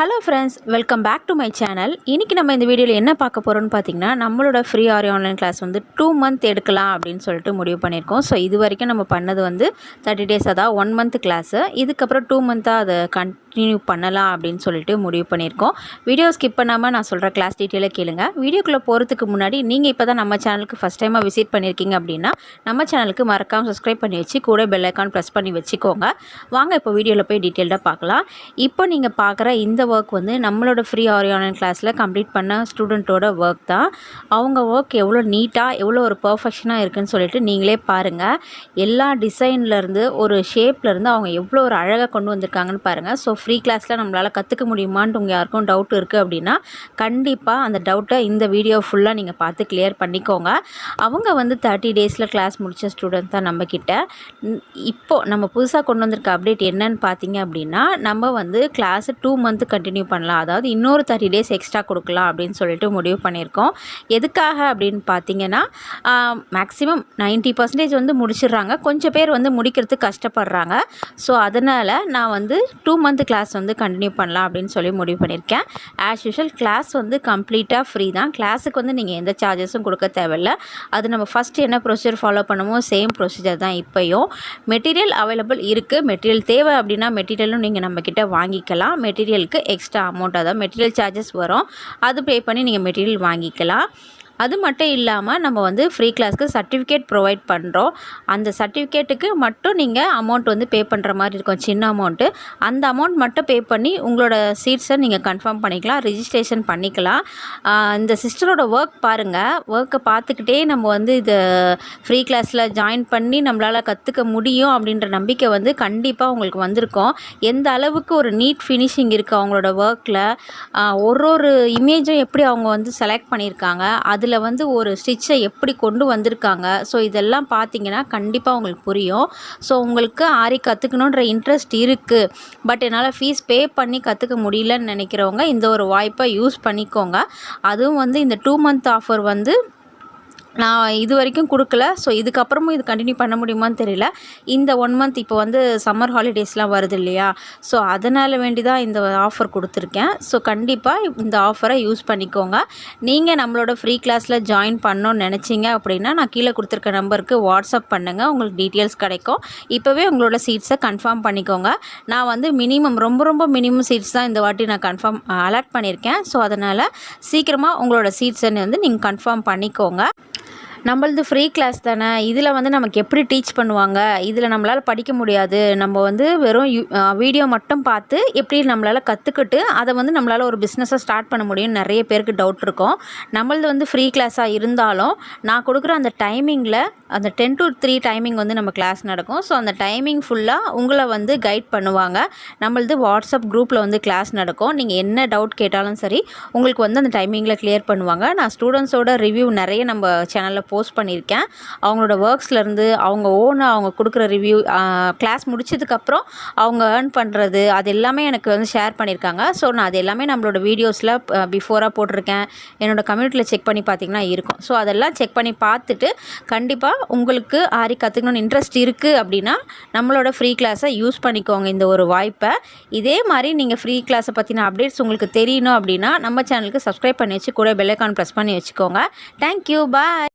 Hello friends, welcome back to my channel. இன்றைக்கி நம்ம இந்த வீடியோவில் என்ன பார்க்க போகிறோம்னு பார்த்தீங்கன்னா, நம்மளோட ஃப்ரீ ஆரி ஆன்லைன் கிளாஸ் வந்து 2 மந்த் எடுக்கலாம் அப்படின்னு சொல்லிட்டு முடிவு பண்ணியிருக்கோம். ஸோ இது வரைக்கும் நம்ம பண்ணது வந்து 30 டேஸ், அதாவது 1 மந்த் கிளாஸு. இதுக்கப்புறம் 2 மந்த்தாக அதை கண்டினியூ பண்ணலாம் அப்படின்னு சொல்லிட்டு முடிவு பண்ணியிருக்கோம். வீடியோ ஸ்கிப் பண்ணாமல் நான் சொல்கிற கிளாஸ் டீட்டெயிலை கேளுங்க. வீடியோக்குள்ளே போகிறதுக்கு முன்னாடி நீங்கள் இப்போ தான் நம்ம சேனலுக்கு ஃபஸ்ட் டைமாக விசிட் பண்ணியிருக்கீங்க அப்படின்னா நம்ம சேனலுக்கு மறக்காமல் சப்ஸ்கிரைப் பண்ணி வச்சு கூட பெல் ஐக்கான் ப்ரெஸ் பண்ணி வச்சுக்கோங்க. வாங்க இப்போ வீடியோவில் போய் டீட்டெயில்டாக பார்க்கலாம். இப்போ நீங்கள் பார்க்குற இந்த ஒர்க் வந்து நம்மளோட ஃப்ரீ ஆரி ஆன்லைன் கிளாஸில் கம்ப்ளீட் பண்ண ஸ்டூடெண்ட்டோட ஒர்க் தான். அவங்க ஒர்க் எவ்வளோ நீட்டாக, எவ்வளோ ஒரு பர்ஃபெக்ஷனாக இருக்குதுன்னு சொல்லிட்டு நீங்களே பாருங்கள். எல்லா டிசைன்லேருந்து ஒரு ஷேப்லேருந்து அவங்க எவ்வளோ ஒரு அழகாக கொண்டு வந்திருக்காங்கன்னு பாருங்கள். ஸோ ஃப்ரீ கிளாஸில் நம்மளால் கற்றுக்க முடியுமான்ட்டு உங்கள் யாருக்கும் டவுட் இருக்குது அப்படின்னா கண்டிப்பாக அந்த டவுட்டை இந்த வீடியோ ஃபுல்லாக நீங்கள் பார்த்து கிளியர் பண்ணிக்கோங்க. அவங்க வந்து 30 டேஸில் கிளாஸ் முடித்த ஸ்டூடெண்ட் தான் நம்மக்கிட்ட. இப்போது நம்ம புதுசாக கொண்டு வந்திருக்க அப்டேட் என்னன்னு பார்த்தீங்க அப்படின்னா, நம்ம வந்து கிளாஸு 2 மந்த்து கண்டினியூ பண்ணலாம், அதாவது இன்னொரு 30 டேஸ் எக்ஸ்ட்ரா கொடுக்கலாம் அப்படின்னு சொல்லிட்டு முடிவு பண்ணியிருக்கோம். எதுக்காக அப்படின்னு பார்த்தீங்கன்னா, மேக்ஸிமம் 90% வந்து முடிச்சிடுறாங்க, கொஞ்சம் பேர் வந்து முடிக்கிறதுக்கு கஷ்டப்படுறாங்க. ஸோ அதனால் நான் வந்து 2 மந்த் கிளாஸ் வந்து கண்டினியூ பண்ணலாம் அப்படின்னு சொல்லி முடிவு பண்ணியிருக்கேன். ஆஸ் யூஷுவல் கிளாஸ் வந்து கம்ப்ளீட்டாக ஃப்ரீ தான். கிளாஸுக்கு வந்து நீங்கள் எந்த சார்ஜஸும் கொடுக்க தேவையில்லை. அது நம்ம ஃபஸ்ட்டு என்ன ப்ரொசீஜர் ஃபாலோ பண்ணுமோ சேம் ப்ரொசீஜர் தான் இப்போயும். மெட்டீரியல் அவைலபிள் இருக்குது. மெட்டீரியல் தேவை அப்படின்னா மெட்டீரியலும் நீங்கள் நம்மக்கிட்ட வாங்கிக்கலாம். மெட்டீரியலுக்கு எக்ஸ்ட்ரா அமௌண்ட், அதாவது மெட்டீரியல் சார்ஜஸ் வரும், அது பே பண்ணி நீங்கள் மெட்டீரியல் வாங்கிக்கலாம். அது மட்டும் இல்லாமல் நம்ம வந்து ஃப்ரீ கிளாஸ்க்கு சர்டிஃபிகேட் ப்ரொவைட் பண்ணுறோம். அந்த சர்டிஃபிகேட்டுக்கு மட்டும் நீங்கள் அமௌண்ட் வந்து பே பண்ணுற மாதிரி இருக்கும், சின்ன அமௌண்ட்டு. அந்த அமௌண்ட் மட்டும் பே பண்ணி உங்களோட சீட்ஸை நீங்கள் கன்ஃபார்ம் பண்ணிக்கலாம், ரிஜிஸ்ட்ரேஷன் பண்ணிக்கலாம். இந்த சிஸ்டரோட ஒர்க் பாருங்கள். ஒர்க்கை பார்த்துக்கிட்டே நம்ம வந்து இதை ஃப்ரீ கிளாஸில் ஜாயின் பண்ணி நம்மளால் கற்றுக்க முடியும் அப்படின்ற நம்பிக்கை வந்து கண்டிப்பாக உங்களுக்கு வந்திருக்கும். எந்த அளவுக்கு ஒரு நீட் ஃபினிஷிங் இருக்குது அவங்களோட ஒர்க்கில், ஒரு இமேஜும் எப்படி அவங்க வந்து செலக்ட் பண்ணியிருக்காங்க, அதில் வந்து ஒரு ஸ்டிச்சை எப்படி கொண்டு வந்திருக்காங்க. ஸோ இதெல்லாம் பார்த்தீங்கன்னா கண்டிப்பாக உங்களுக்கு புரியும். ஸோ உங்களுக்கு ஆரி கற்றுக்கணுன்ற இன்ட்ரெஸ்ட் இருக்குது, பட் என்னால் ஃபீஸ் பே பண்ணி கற்றுக்க முடியலன்னு நினைக்கிறவங்க இந்த ஒரு வாய்ப்பை யூஸ் பண்ணிக்கோங்க. அதுவும் வந்து இந்த 2 மந்த் ஆஃபர் வந்து நான் இது வரைக்கும் கொடுக்கல. ஸோ இதுக்கப்புறமும் இது கண்டினியூ பண்ண முடியுமான்னு தெரியல. இந்த 1 மந்த் இப்போ வந்து சம்மர் ஹாலிடேஸ்லாம் வருது இல்லையா, ஸோ அதனால் வேண்டி தான் இந்த ஆஃபர் கொடுத்துருக்கேன். ஸோ கண்டிப்பாக இந்த ஆஃபரை யூஸ் பண்ணிக்கோங்க. நீங்கள் நம்மளோட ஃப்ரீ கிளாஸில் ஜாயின் பண்ணணும்னு நினச்சிங்க அப்படின்னா நான் கீழே கொடுத்துருக்க நம்பருக்கு வாட்ஸ்அப் பண்ணுங்கள், உங்களுக்கு டீட்டெயில்ஸ் கிடைக்கும். இப்போவே உங்களோட சீட்ஸை கன்ஃபார்ம் பண்ணிக்கோங்க. நான் வந்து ரொம்ப மினிமம் சீட்ஸ் தான் இந்த வாட்டி நான் கன்ஃபார்ம் அலாட் பண்ணியிருக்கேன். ஸோ அதனால் சீக்கிரமாக உங்களோட சீட்ஸை வந்து நீங்கள் கன்ஃபார்ம் பண்ணிக்கோங்க. நம்மளது ஃப்ரீ கிளாஸ் தானே, இதில் வந்து நமக்கு எப்படி டீச் பண்ணுவாங்க, இதில் நம்மளால் படிக்க முடியாது, நம்ம வந்து வெறும் வீடியோ மட்டும் பார்த்து எப்படி நம்மளால் கற்றுக்கிட்டு அதை வந்து நம்மளால் ஒரு பிஸ்னஸை ஸ்டார்ட் பண்ண முடியும்னு நிறைய பேருக்கு டவுட் இருக்கும். நம்மளது வந்து ஃப்ரீ கிளாஸாக இருந்தாலும் நான் கொடுக்குற அந்த டைமிங்கில் அந்த 10 to 3 டைமிங் வந்து நம்ம கிளாஸ் நடக்கும். ஸோ அந்த டைமிங் ஃபுல்லாக உங்களை வந்து கைட் பண்ணுவாங்க. நம்மளது வாட்ஸ்அப் குரூப்பில் வந்து கிளாஸ் நடக்கும். நீங்கள் என்ன டவுட் கேட்டாலும் சரி உங்களுக்கு வந்து அந்த டைமிங்கில் கிளியர் பண்ணுவாங்க. நான் ஸ்டூடெண்ட்ஸோட ரிவ்யூ நிறைய நம்ம சேனலில் போஸ்ட் பண்ணியிருக்கேன். அவங்களோட ஒர்க்ஸ்லேருந்து அவங்க அவங்க கொடுக்குற ரிவ்யூ, கிளாஸ் முடிச்சதுக்கப்புறம் அவங்க ஏர்ன் பண்ணுறது, அது எல்லாமே எனக்கு வந்து ஷேர் பண்ணியிருக்காங்க. ஸோ நான் அது எல்லாமே நம்மளோட வீடியோஸில் பிஃபோராக போட்டிருக்கேன். என்னோடய கம்யூனிட்டியில் செக் பண்ணி பார்த்திங்கன்னா இருக்கும். ஸோ அதெல்லாம் செக் பண்ணி பார்த்துட்டு கண்டிப்பாக உங்களுக்கு ஆரி கற்றுக்கணும்னு இன்ட்ரெஸ்ட் இருக்குது அப்படின்னா நம்மளோட ஃப்ரீ கிளாஸை யூஸ் பண்ணிக்கோங்க, இந்த ஒரு வாய்ப்பை. இதே மாதிரி நீங்கள் ஃப்ரீ கிளாஸை பற்றின அப்டேட்ஸ் உங்களுக்கு தெரியணும் அப்படின்னா நம்ம சேனலுக்கு சப்ஸ்கிரைப் பண்ணி வச்சு கூட பெல் ஐக்கான் ப்ரெஸ் பண்ணி வச்சுக்கோங்க. தேங்க்யூ, பாய்.